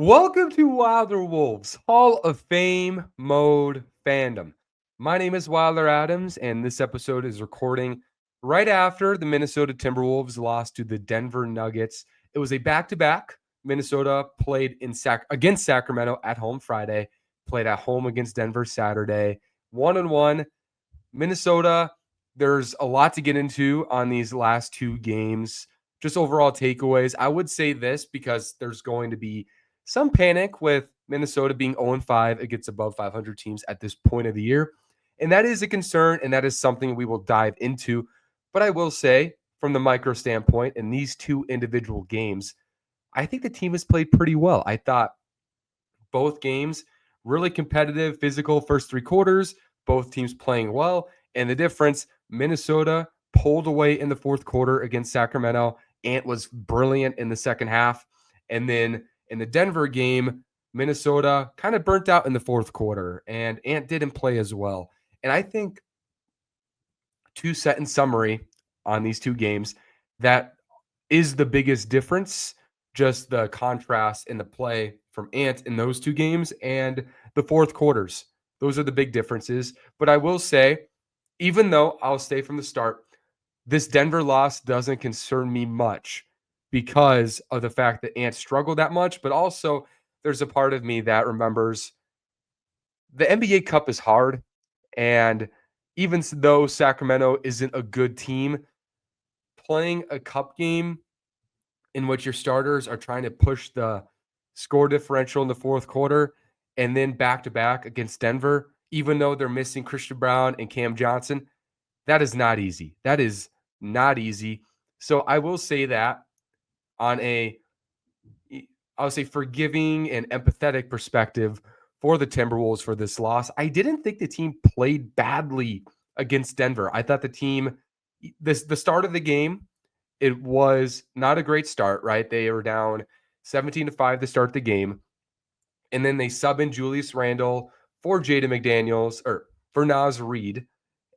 Welcome to Wilder Wolves Hall of Fame Mode Fandom. My name is Wilder Adams, and this episode is recording right after the Minnesota Timberwolves lost to the Denver Nuggets. It was a back-to-back. Minnesota played against Sacramento at home Friday, played at home against Denver Saturday. 1-1. Minnesota, there's a lot to get into on these last two games. Just overall takeaways. I would say this because there's going to be some panic with Minnesota being 0-5 against above 500 teams at this point of the year. And that is a concern, and that is something we will dive into. But I will say, from the micro standpoint, in these two individual games, I think the team has played pretty well. I thought both games really competitive, physical first three quarters, both teams playing well. And the difference, Minnesota pulled away in the fourth quarter against Sacramento. Ant was brilliant in the second half. And then in the Denver game, Minnesota kind of burnt out in the fourth quarter, and Ant didn't play as well. And I think, to set in summary on these two games, that is the biggest difference, just the contrast in the play from Ant in those two games and the fourth quarters. Those are the big differences. But I will say, even though I'll stay from the start, this Denver loss doesn't concern me much because of the fact that Ant struggled that much, but also there's a part of me that remembers the NBA Cup is hard. And even though Sacramento isn't a good team, playing a cup game in which your starters are trying to push the score differential in the fourth quarter and then back to back against Denver, even though they're missing Christian Brown and Cam Johnson, that is not easy. That is not easy. So I will say that on I would say forgiving and empathetic perspective for the Timberwolves for this loss, I didn't think the team played badly against Denver. I thought the team, the start of the game, it was not a great start, right? They were down 17-5 to start the game. And then they sub in Julius Randle for Jaden McDaniels or for Reid.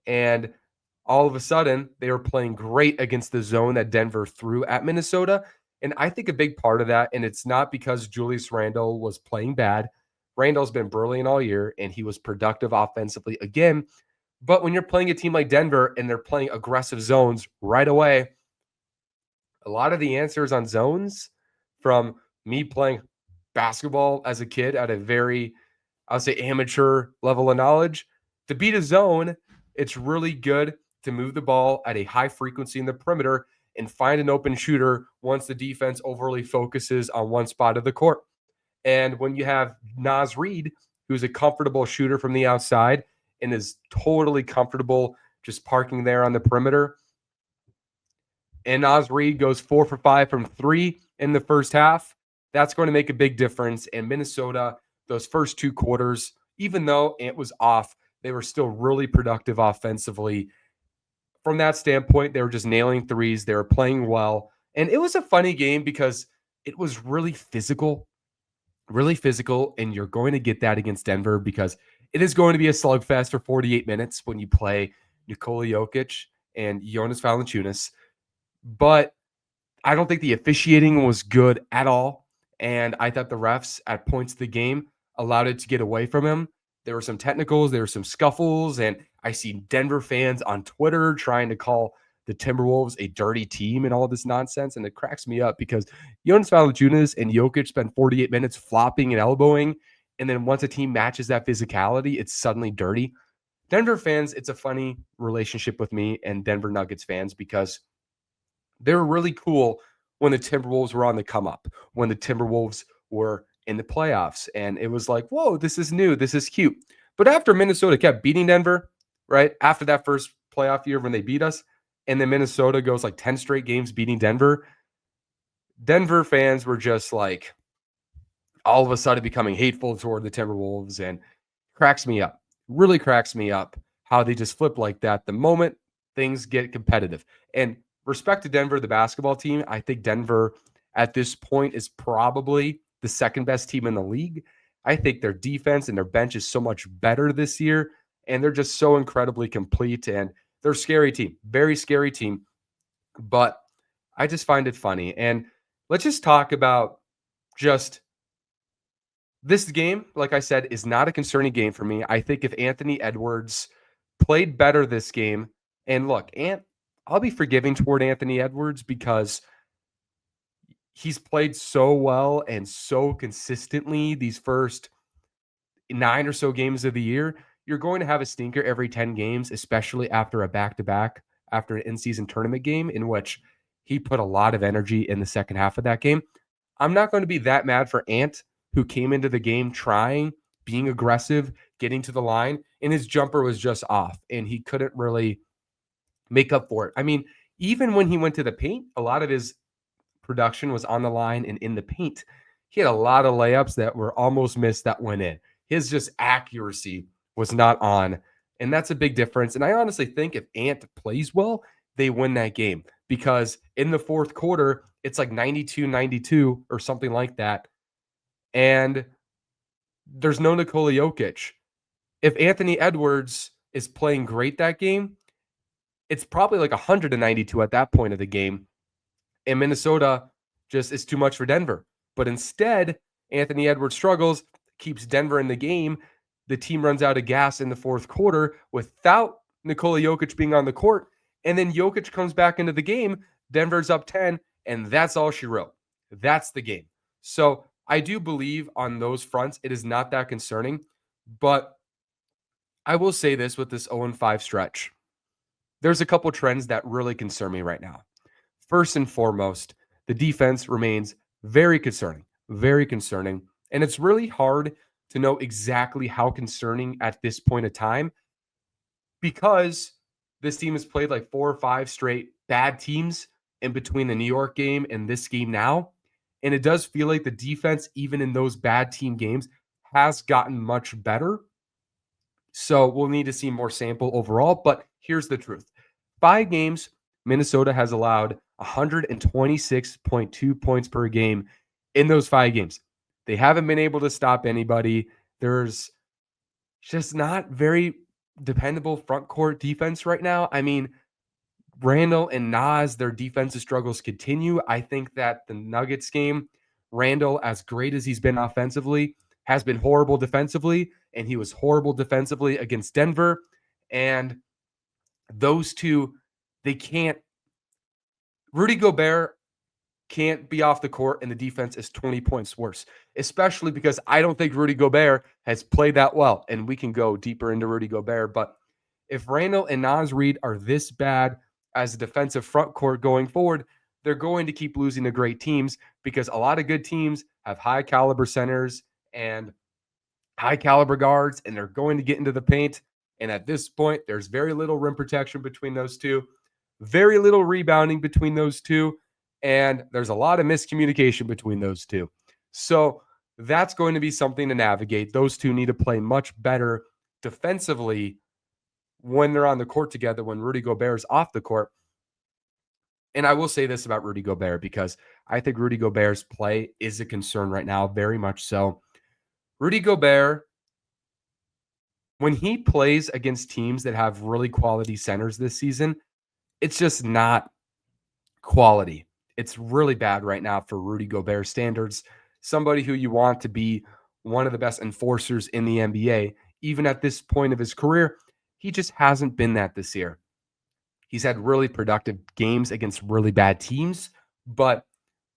And all of a sudden, they were playing great against the zone that Denver threw at Minnesota. And I think a big part of that, and it's not because Julius Randle was playing bad. Randle's been brilliant all year, and he was productive offensively again. But when you're playing a team like Denver and they're playing aggressive zones right away, a lot of the answers on zones from me playing basketball as a kid at a very, I'll say, amateur level of knowledge, to beat a zone, it's really good to move the ball at a high frequency in the perimeter and find an open shooter once the defense overly focuses on one spot of the court. And when you have Reid, who's a comfortable shooter from the outside and is totally comfortable just parking there on the perimeter, and Reid goes 4 for 5 from three in the first half, that's going to make a big difference. And Minnesota, those first two quarters, even though Ant was off, they were still really productive offensively. From that standpoint, they were just nailing threes. They were playing well. And it was a funny game because it was really physical, and you're going to get that against Denver because it is going to be a slugfest for 48 minutes when you play Nikola Jokic and Jonas Valanciunas. But I don't think the officiating was good at all. And I thought the refs at points of the game allowed it to get away from him. There were some technicals, there were some scuffles, and I see Denver fans on Twitter trying to call the Timberwolves a dirty team and all this nonsense. And it cracks me up because Jonas Valanciunas and Jokic spent 48 minutes flopping and elbowing. And then once a team matches that physicality, it's suddenly dirty. Denver fans, it's a funny relationship with me and Denver Nuggets fans because they were really cool when the Timberwolves were on the come up, when the Timberwolves were in the playoffs. And it was like, whoa, this is new. This is cute. But after Minnesota kept beating Denver, right? After that first playoff year when they beat us, and then Minnesota goes like 10 straight games beating Denver, Denver fans were just like all of a sudden becoming hateful toward the Timberwolves, and cracks me up. Really cracks me up how they just flip like that the moment things get competitive. And respect to Denver, the basketball team. I think Denver at this point is probably the second best team in the league. I think their defense and their bench is so much better this year, and they're just so incredibly complete, and they're a scary team, very scary team. But I just find it funny. And let's just talk about just This game, like I said, is not a concerning game for me. I think if Anthony Edwards played better this game, and look, I'll be forgiving toward Anthony Edwards because he's played so well and so consistently these first 9 or so games of the year. You're going to have a stinker every 10 games, especially after a back-to-back, after an in-season tournament game in which he put a lot of energy in the second half of that game. I'm not going to be that mad for Ant, who came into the game trying, being aggressive, getting to the line, and his jumper was just off, and he couldn't really make up for it. I mean, even when he went to the paint, a lot of his production was on the line and in the paint. He had a lot of layups that were almost missed that went in. His just accuracy was not on. And that's a big difference. And I honestly think if Ant plays well, they win that game because in the fourth quarter, it's like 92-92 or something like that. And there's no Nikola Jokic. If Anthony Edwards is playing great that game, it's probably like 192 at that point of the game. And Minnesota just is too much for Denver. But instead, Anthony Edwards struggles, keeps Denver in the game. The team runs out of gas in the fourth quarter without Nikola Jokic being on the court. And then Jokic comes back into the game. Denver's up 10, and that's all she wrote. That's the game. So I do believe on those fronts, it is not that concerning. But I will say this with this 0-5 stretch. There's a couple trends that really concern me right now. First and foremost, the defense remains very concerning, and it's really hard to know exactly how concerning at this point of time because this team has played like 4 or 5 straight bad teams in between the New York game and this game now, and it does feel like the defense, even in those bad team games, has gotten much better. So we'll need to see more sample overall, but here's the truth. 5 games, Minnesota has allowed 126.2 points per game in those 5 games. They haven't been able to stop anybody. There's just not very dependable front court defense right now. I mean, Randall and Nas, their defensive struggles continue. I think that the Nuggets game, Randall, as great as he's been offensively, has been horrible defensively, and he was horrible defensively against Denver. And those two, they can't. Rudy Gobert can't be off the court, and the defense is 20 points worse, especially because I don't think Rudy Gobert has played that well. And we can go deeper into Rudy Gobert. But if Randall and Nas Reid are this bad as a defensive front court going forward, they're going to keep losing to great teams because a lot of good teams have high caliber centers and high caliber guards, and they're going to get into the paint. And at this point, there's very little rim protection between those two, very little rebounding between those two, and there's a lot of miscommunication between those two. So that's going to be something to navigate. Those two need to play much better defensively when they're on the court together, when Rudy Gobert is off the court. And I will say this about Rudy Gobert because I think Rudy Gobert's play is a concern right now, very much so. Rudy Gobert, when he plays against teams that have really quality centers this season, it's just not quality. It's really bad right now for Rudy Gobert standards. Somebody who you want to be one of the best enforcers in the NBA, even at this point of his career, he just hasn't been that this year. He's had really productive games against really bad teams, but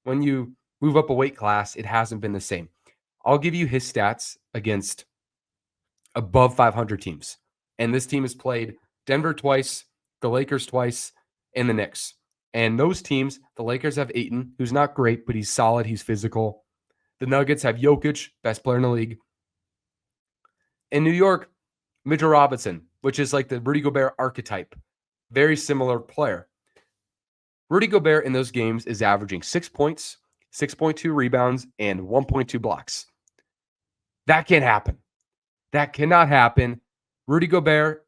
when you move up a weight class, it hasn't been the same. I'll give you his stats against above 500 teams. And this team has played Denver twice, the Lakers twice, and the Knicks. And those teams, the Lakers have Ayton, who's not great, but he's solid. He's physical. The Nuggets have Jokic, best player in the league. In New York, Mitchell Robinson, which is like the Rudy Gobert archetype. Very similar player. Rudy Gobert in those games is averaging 6 points, 6.2 rebounds, and 1.2 blocks. That can't happen. That cannot happen. Rudy Gobert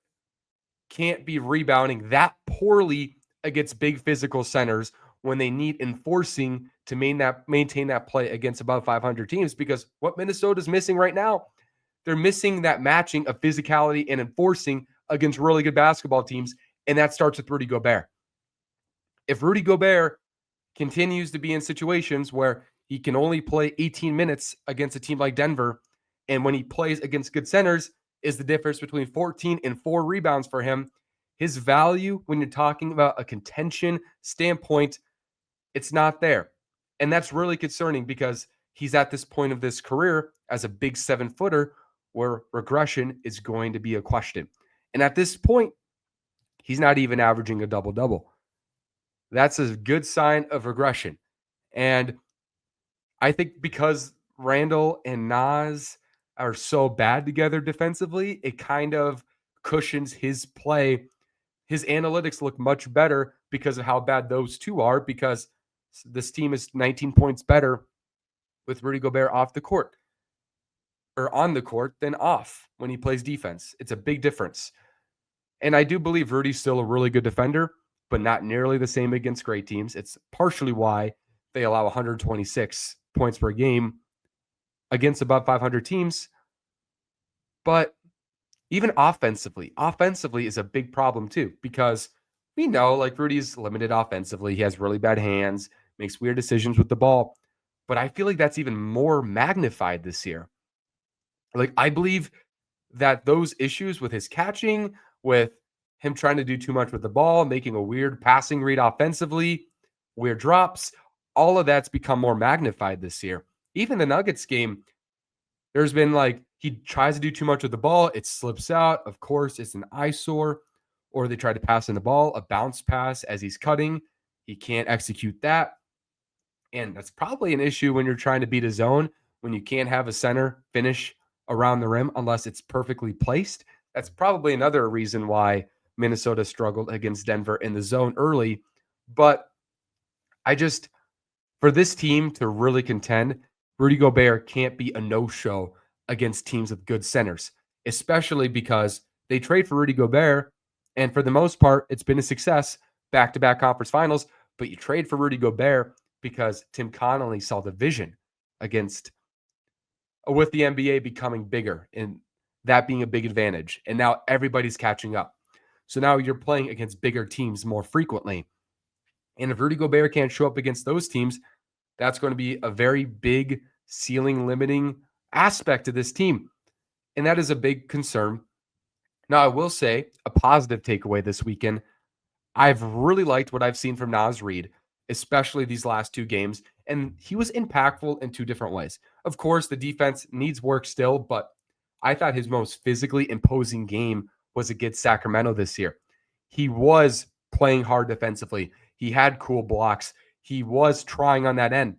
can't be rebounding that poorly against big physical centers when they need enforcing to maintain that play against above 500 teams, because what Minnesota's missing right now, they're missing that matching of physicality and enforcing against really good basketball teams, and that starts with Rudy Gobert. If Rudy Gobert continues to be in situations where he can only play 18 minutes against a team like Denver And when he plays against good centers, is the difference between 14 and 4 rebounds for him. His value, when you're talking about a contention standpoint, it's not there. And that's really concerning because he's at this point of this career as a big 7-footer where regression is going to be a question. And at this point, he's not even averaging a double-double. That's a good sign of regression. And I think because Randall and Nas are so bad together defensively, it kind of cushions his play. His analytics look much better because of how bad those two are, because this team is 19 points better with Rudy Gobert off the court or on the court than off when he plays defense. It's a big difference. And I do believe Rudy's still a really good defender, but not nearly the same against great teams. It's partially why they allow 126 points per game against above 500 teams. But even offensively is a big problem too, because we know like Rudy's limited offensively. He has really bad hands, makes weird decisions with the ball. But I feel like that's even more magnified this year. Like, I believe that those issues with his catching, with him trying to do too much with the ball, making a weird passing read offensively, weird drops, all of that's become more magnified this year. Even the Nuggets game, there's been like, he tries to do too much with the ball, it slips out. Of course, it's an eyesore. Or they try to pass in the ball, a bounce pass as he's cutting. He can't execute that. And that's probably an issue when you're trying to beat a zone, when you can't have a center finish around the rim unless it's perfectly placed. That's probably another reason why Minnesota struggled against Denver in the zone early. But for this team to really contend, Rudy Gobert can't be a no-show against teams with good centers, especially because they trade for Rudy Gobert, and for the most part, it's been a success, back-to-back conference finals, but you trade for Rudy Gobert because Tim Connolly saw the vision with the NBA becoming bigger and that being a big advantage. And now everybody's catching up. So now you're playing against bigger teams more frequently. And if Rudy Gobert can't show up against those teams, that's going to be a very big ceiling limiting aspect of this team. And that is a big concern. Now, I will say a positive takeaway this weekend. I've really liked what I've seen from Nas Reid, especially these last 2 games. And he was impactful in 2 different ways. Of course, the defense needs work still, but I thought his most physically imposing game was against Sacramento this year. He was playing hard defensively. He had cool blocks. He was trying on that end,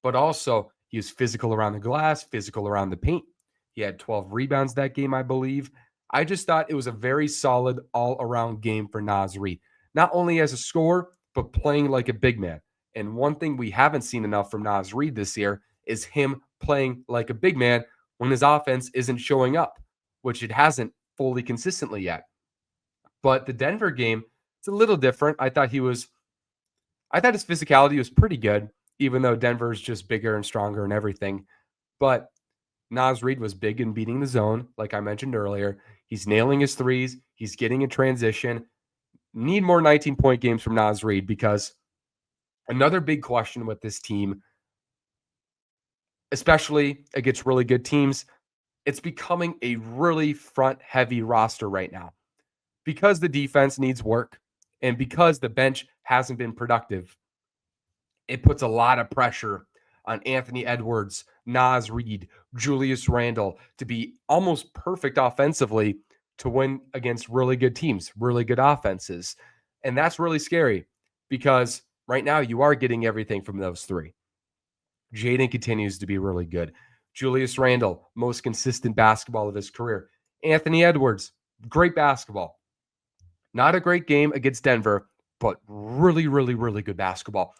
but also he was physical around the glass, physical around the paint. He had 12 rebounds that game, I believe. I just thought it was a very solid all-around game for Nas Reid, not only as a scorer, but playing like a big man. And one thing we haven't seen enough from Nas Reid this year is him playing like a big man when his offense isn't showing up, which it hasn't fully consistently yet. But the Denver game, it's a little different. I thought his physicality was pretty good, even though Denver's just bigger and stronger and everything. But Nas Reid was big in beating the zone, like I mentioned earlier. He's nailing his threes. He's getting in transition. Need more 19-point games from Nas Reid, because another big question with this team, especially against really good teams, it's becoming a really front-heavy roster right now. Because the defense needs work and because the bench hasn't been productive, it puts a lot of pressure on Anthony Edwards, Nas Reid, Julius Randle to be almost perfect offensively to win against really good teams, really good offenses. And that's really scary because right now you are getting everything from those 3. Jaden continues to be really good. Julius Randle, most consistent basketball of his career. Anthony Edwards, great basketball. Not a great game against Denver, but really, really, really good basketball.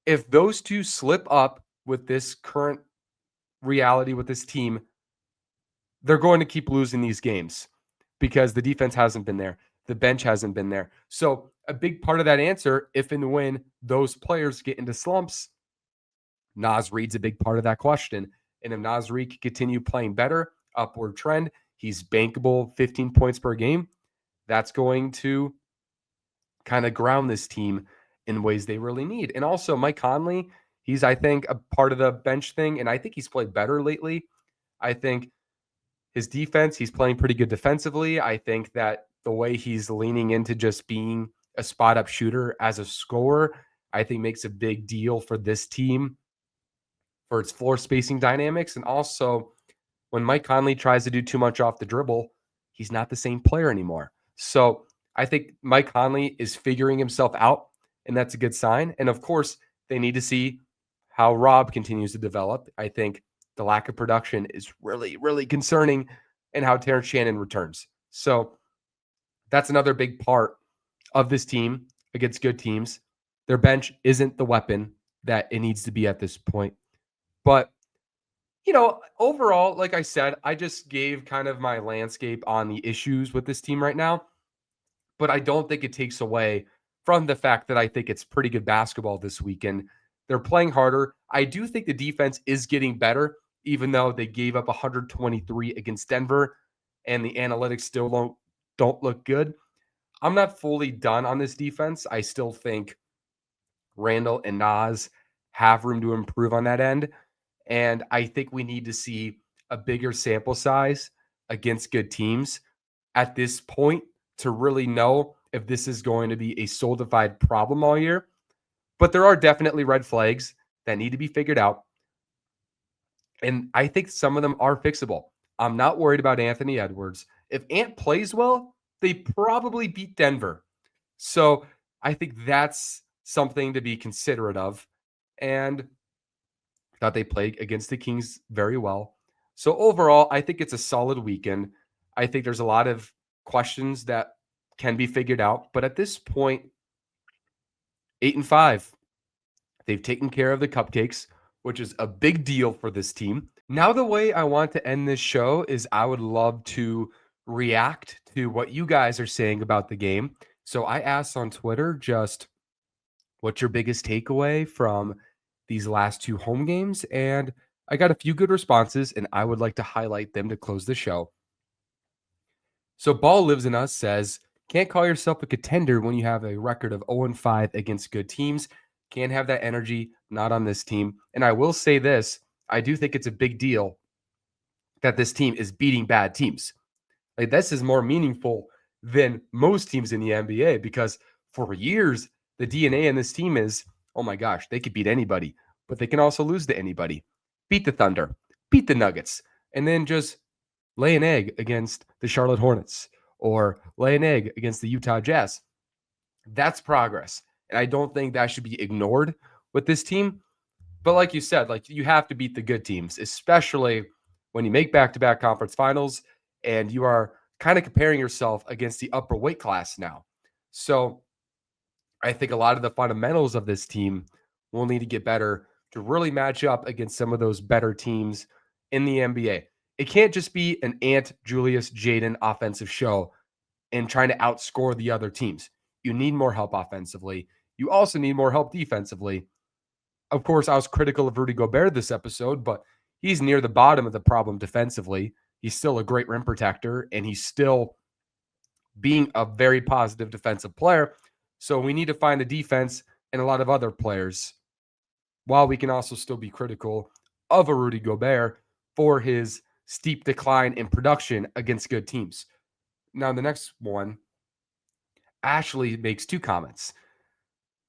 If those 2 slip up with this current reality with this team, they're going to keep losing these games because the defense hasn't been there. The bench hasn't been there. So a big part of that answer, if and when those players get into slumps, Nas Reid's a big part of that question. And if Nas Reid can continue playing better, upward trend, he's bankable 15 points per game. That's going to kind of ground this team in ways they really need. And also Mike Conley, he's, I think, a part of the bench thing, and I think he's played better lately. I think his defense, he's playing pretty good defensively. I think that the way he's leaning into just being a spot up shooter as a scorer, I think makes a big deal for this team for its floor spacing dynamics. And also, when Mike Conley tries to do too much off the dribble, he's not the same player anymore. So I think Mike Conley is figuring himself out, and that's a good sign. And of course, they need to see how Rob continues to develop. I think the lack of production is really, really concerning, and how Terrence Shannon returns. So that's another big part of this team against good teams. Their bench isn't the weapon that it needs to be at this point. But overall, like I said, I just gave kind of my landscape on the issues with this team right now, but I don't think it takes away from the fact that I think it's pretty good basketball this weekend. They're playing harder. I do think the defense is getting better, even though they gave up 123 against Denver and the analytics still don't look good. I'm not fully done on this defense. I still think Randall and Nas have room to improve on that end. And I think we need to see a bigger sample size against good teams at this point to really know if this is going to be a solidified problem all year. But there are definitely red flags that need to be figured out. And I think some of them are fixable. I'm not worried about Anthony Edwards. If Ant plays well, they probably beat Denver. So I think that's something to be considerate of. And thought they played against the Kings very well. So overall, I think it's a solid weekend. I think there's a lot of questions that can be figured out. But at this point, 8-5. They've taken care of the cupcakes, which is a big deal for this team. Now, the way I want to end this show is I would love to react to what you guys are saying about the game. So I asked on Twitter just what's your biggest takeaway from these last two home games? And I got a few good responses, and I would like to highlight them to close the show. So Ball Lives in Us says, can't call yourself a contender when you have a record of 0-5 against good teams. Can't have that energy, not on this team. And I will say this, I do think it's a big deal that this team is beating bad teams. Like, this is more meaningful than most teams in the NBA because for years, the DNA in this team is, oh my gosh, they could beat anybody, but they can also lose to anybody. Beat the Thunder, beat the Nuggets, and then just lay an egg against the Charlotte Hornets or lay an egg against the Utah Jazz. That's progress. And I don't think that should be ignored with this team. But like you said, like, you have to beat the good teams, especially when you make back-to-back conference finals and you are kind of comparing yourself against the upper weight class now. So I think a lot of the fundamentals of this team will need to get better to really match up against some of those better teams in the NBA. It can't just be an Ant, Julius, Jaden offensive show and trying to outscore the other teams. You need more help offensively. You also need more help defensively. Of course, I was critical of Rudy Gobert this episode, but he's near the bottom of the problem defensively. He's still a great rim protector, and he's still being a very positive defensive player. So we need to find the defense and a lot of other players, while we can also still be critical of a Rudy Gobert for his steep decline in production against good teams. Now, the next one, Ashley makes two comments.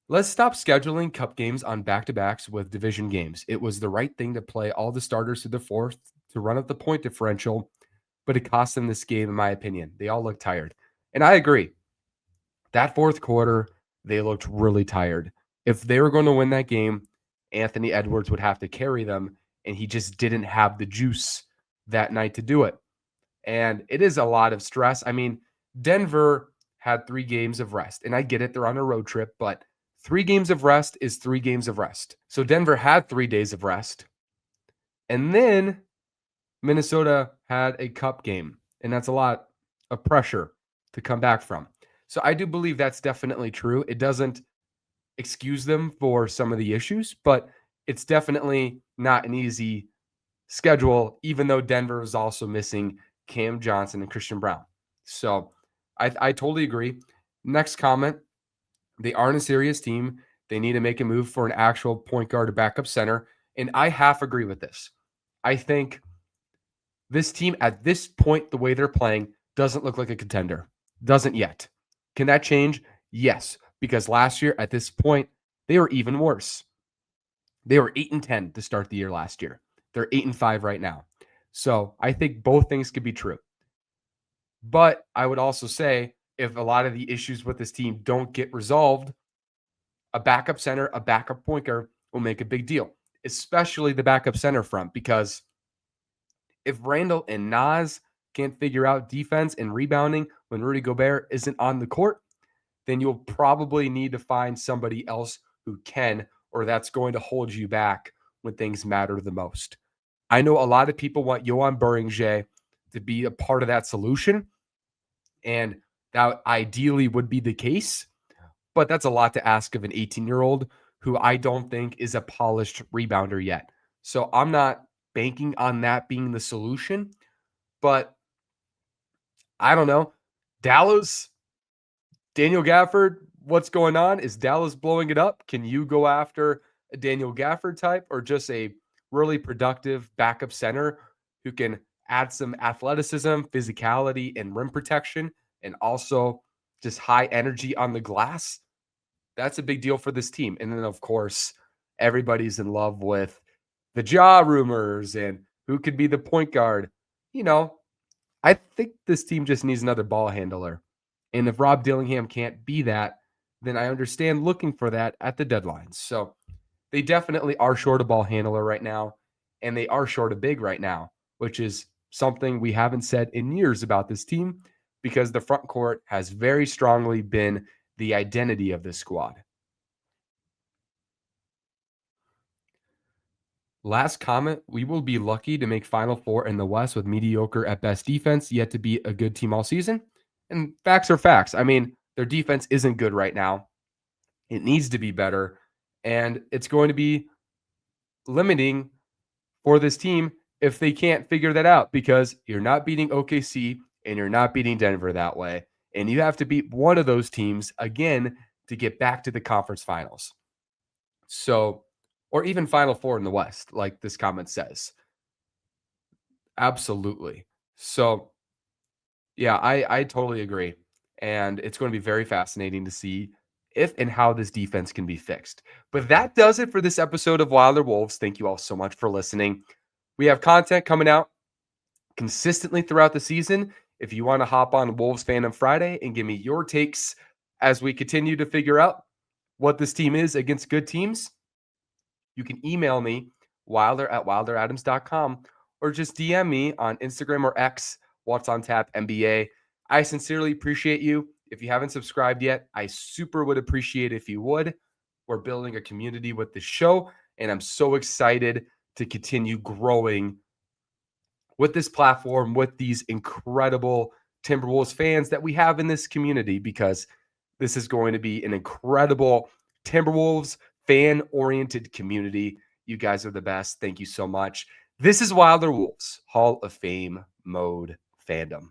Let's stop scheduling cup games on back-to-backs with division games. It was the right thing to play all the starters to the fourth to run up the point differential, but it cost them this game, in my opinion. They all look tired. And I agree. That fourth quarter, they looked really tired. If they were going to win that game, Anthony Edwards would have to carry them, and he just didn't have the juice that night to do it. And it is a lot of stress. I mean, Denver had 3 games of rest, and I get it. They're on a road trip, but 3 games of rest is 3 games of rest. So Denver had 3 days of rest. And then Minnesota had a cup game, and that's a lot of pressure to come back from. So I do believe that's definitely true. It doesn't excuse them for some of the issues, but it's definitely not an easy schedule, even though Denver is also missing Cam Johnson and Christian Brown. So I totally agree. Next comment, they aren't a serious team. They need to make a move for an actual point guard or backup center. And I half agree with this. I think This team at this point, the way they're playing, doesn't look like a contender. Doesn't yet. Can that change? Yes, because last year at this point, they were even worse. They were 8-10 to start the year last year. They're 8-5 right now. So I think both things could be true. But I would also say if a lot of the issues with this team don't get resolved, a backup center, a backup point guard will make a big deal, especially the backup center front, because if Randall and Nas can't figure out defense and rebounding when Rudy Gobert isn't on the court, then you'll probably need to find somebody else who can, or that's going to hold you back when things matter the most. I know a lot of people want Yohan Beringer to be a part of that solution, and that ideally would be the case, but that's a lot to ask of an 18-year-old who I don't think is a polished rebounder yet. So I'm not banking on that being the solution, but I don't know. Dallas, Daniel Gafford, what's going on? Is Dallas blowing it up? Can you go after a Daniel Gafford type or just a really productive backup center who can add some athleticism, physicality, and rim protection, and also just high energy on the glass? That's a big deal for this team. And then, of course, everybody's in love with the Ja rumors and who could be the point guard. You know, I think this team just needs another ball handler. And if Rob Dillingham can't be that, then I understand looking for that at the deadline. So they definitely are short a ball handler right now, and they are short a big right now, which is something we haven't said in years about this team because the front court has very strongly been the identity of this squad. Last comment, we will be lucky to make Final Four in the West with mediocre at best defense, yet to be a good team all season. And facts are facts. I mean, their defense isn't good right now. It needs to be better. And it's going to be limiting for this team if they can't figure that out because you're not beating OKC and you're not beating Denver that way. And you have to beat one of those teams again to get back to the conference finals. So, or even Final Four in the West, like this comment says. Absolutely. So, yeah, I totally agree. And it's going to be very fascinating to see if and how this defense can be fixed. But that does it for this episode of Wilder Wolves. Thank you all so much for listening. We have content coming out consistently throughout the season. If you want to hop on Wolves Fandom Friday and give me your takes as we continue to figure out what this team is against good teams, you can email me, wilder@wilderadams.com, or just DM me on Instagram or X, What's on Tap NBA. I sincerely appreciate you. If you haven't subscribed yet, I super would appreciate if you would. We're building a community with this show, and I'm so excited to continue growing with this platform, with these incredible Timberwolves fans that we have in this community, because this is going to be an incredible Timberwolves fan-oriented community. You guys are the best. Thank you so much. This is Wilder Wolves Hall of Fame Mode Fandom.